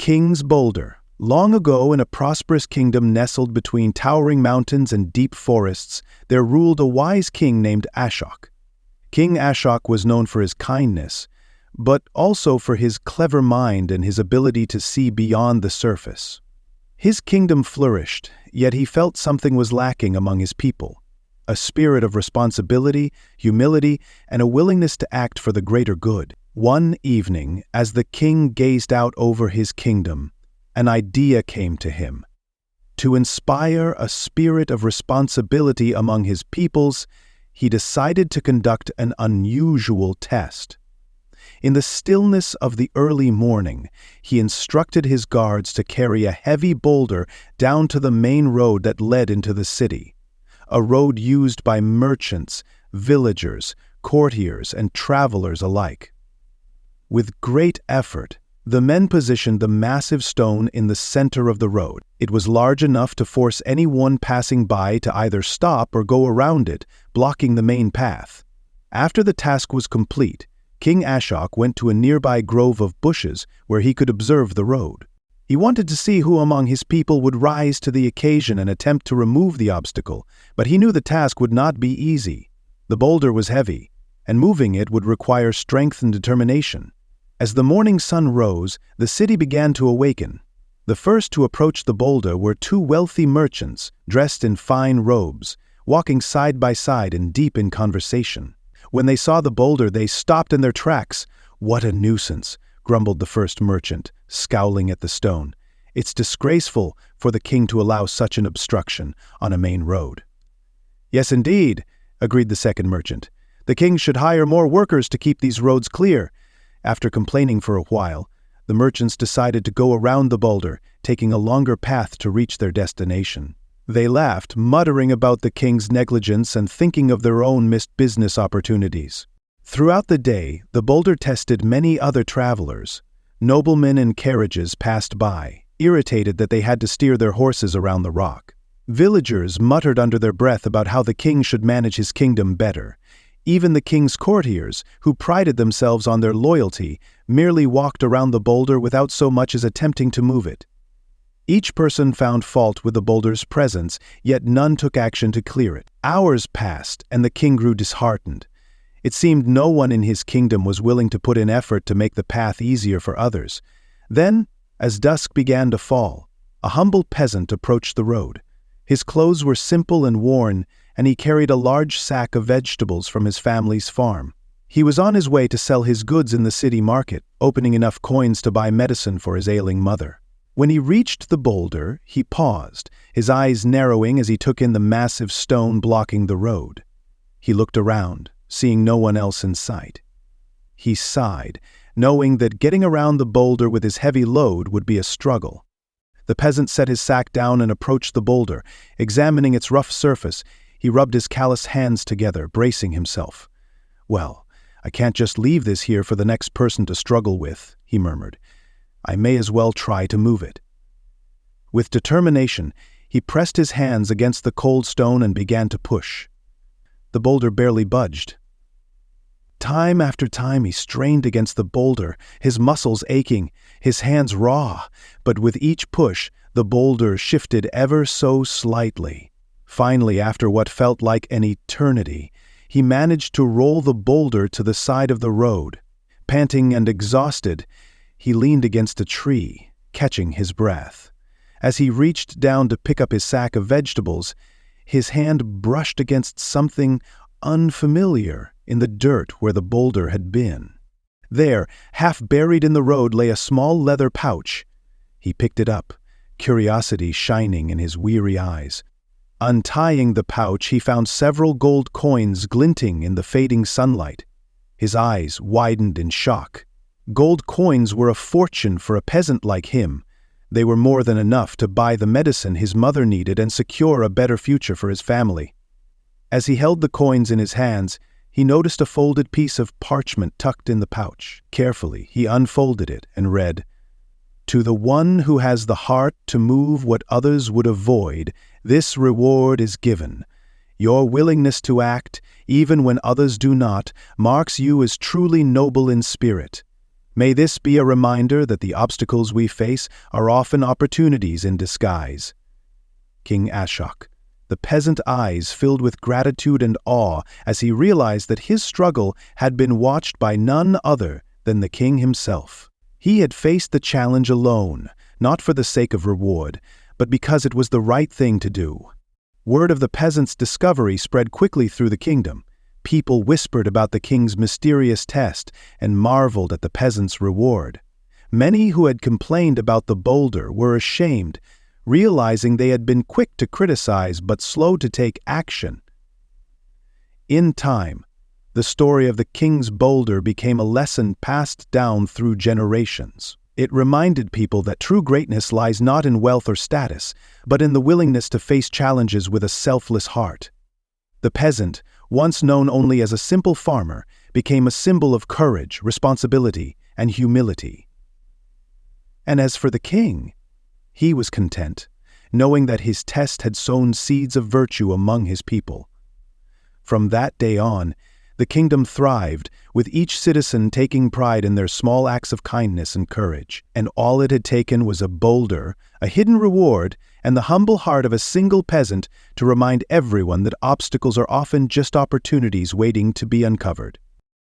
King's boulder. Long ago, in a prosperous kingdom nestled between towering mountains and deep forests, there ruled a wise king named Ashok. King Ashok was known for his kindness, but also for his clever mind and his ability to see beyond the surface. His kingdom flourished, yet he felt something was lacking among his people: a spirit of responsibility, humility, and a willingness to act for the greater good. One evening, as the king gazed out over his kingdom, an idea came to him. To inspire a spirit of responsibility among his peoples, he decided to conduct an unusual test. In the stillness of the early morning, he instructed his guards to carry a heavy boulder down to the main road that led into the city, a road used by merchants, villagers, courtiers, and travelers alike. With great effort, the men positioned the massive stone in the center of the road. It was large enough to force anyone passing by to either stop or go around it, blocking the main path. After the task was complete, King Ashok went to a nearby grove of bushes where he could observe the road. He wanted to see who among his people would rise to the occasion and attempt to remove the obstacle, but he knew the task would not be easy. The boulder was heavy, and moving it would require strength and determination. As the morning sun rose, the city began to awaken. The first to approach the boulder were two wealthy merchants, dressed in fine robes, walking side by side and deep in conversation. When they saw the boulder, they stopped in their tracks. "What a nuisance," grumbled the first merchant, scowling at the stone. "It's disgraceful for the king to allow such an obstruction on a main road." "Yes, indeed," agreed the second merchant. "The king should hire more workers to keep these roads clear." After complaining for a while, the merchants decided to go around the boulder, taking a longer path to reach their destination. They laughed, muttering about the king's negligence and thinking of their own missed business opportunities. Throughout the day, the boulder tested many other travelers. Noblemen in carriages passed by, irritated that they had to steer their horses around the rock. Villagers muttered under their breath about how the king should manage his kingdom better. Even the king's courtiers, who prided themselves on their loyalty, merely walked around the boulder without so much as attempting to move it. Each person found fault with the boulder's presence, yet none took action to clear it. Hours passed, and the king grew disheartened. It seemed no one in his kingdom was willing to put in effort to make the path easier for others. Then, as dusk began to fall, a humble peasant approached the road. His clothes were simple and worn, and he carried a large sack of vegetables from his family's farm. He was on his way to sell his goods in the city market, opening enough coins to buy medicine for his ailing mother. When he reached the boulder, he paused, his eyes narrowing as he took in the massive stone blocking the road. He looked around, seeing no one else in sight. He sighed, knowing that getting around the boulder with his heavy load would be a struggle. The peasant set his sack down and approached the boulder. Examining its rough surface, he rubbed his calloused hands together, bracing himself. "Well, I can't just leave this here for the next person to struggle with," he murmured. "I may as well try to move it." With determination, he pressed his hands against the cold stone and began to push. The boulder barely budged. Time after time he strained against the boulder, his muscles aching, his hands raw, but with each push, the boulder shifted ever so slightly. Finally, after what felt like an eternity, he managed to roll the boulder to the side of the road. Panting and exhausted, he leaned against a tree, catching his breath. As he reached down to pick up his sack of vegetables, his hand brushed against something unfamiliar in the dirt where the boulder had been. There, half buried in the road, lay a small leather pouch. He picked it up, curiosity shining in his weary eyes. Untying the pouch, he found several gold coins glinting in the fading sunlight. His eyes widened in shock. Gold coins were a fortune for a peasant like him. They were more than enough to buy the medicine his mother needed and secure a better future for his family. As he held the coins in his hands, he noticed a folded piece of parchment tucked in the pouch. Carefully, he unfolded it and read, "To the one who has the heart to move what others would avoid, this reward is given. Your willingness to act, even when others do not, marks you as truly noble in spirit. May this be a reminder that the obstacles we face are often opportunities in disguise. King Ashok. The peasant eyes filled with gratitude and awe as he realized that his struggle had been watched by none other than the king himself. He had faced the challenge alone, not for the sake of reward, but because it was the right thing to do. Word of the peasant's discovery spread quickly through the kingdom. People whispered about the king's mysterious test and marveled at the peasant's reward. Many who had complained about the boulder were ashamed, realizing they had been quick to criticize but slow to take action. In time, the story of the king's boulder became a lesson passed down through generations. It reminded people that true greatness lies not in wealth or status, but in the willingness to face challenges with a selfless heart. The peasant, once known only as a simple farmer, became a symbol of courage, responsibility, and humility. And as for the king, he was content, knowing that his test had sown seeds of virtue among his people. From that day on, the kingdom thrived, with each citizen taking pride in their small acts of kindness and courage. And all it had taken was a boulder, a hidden reward, and the humble heart of a single peasant to remind everyone that obstacles are often just opportunities waiting to be uncovered.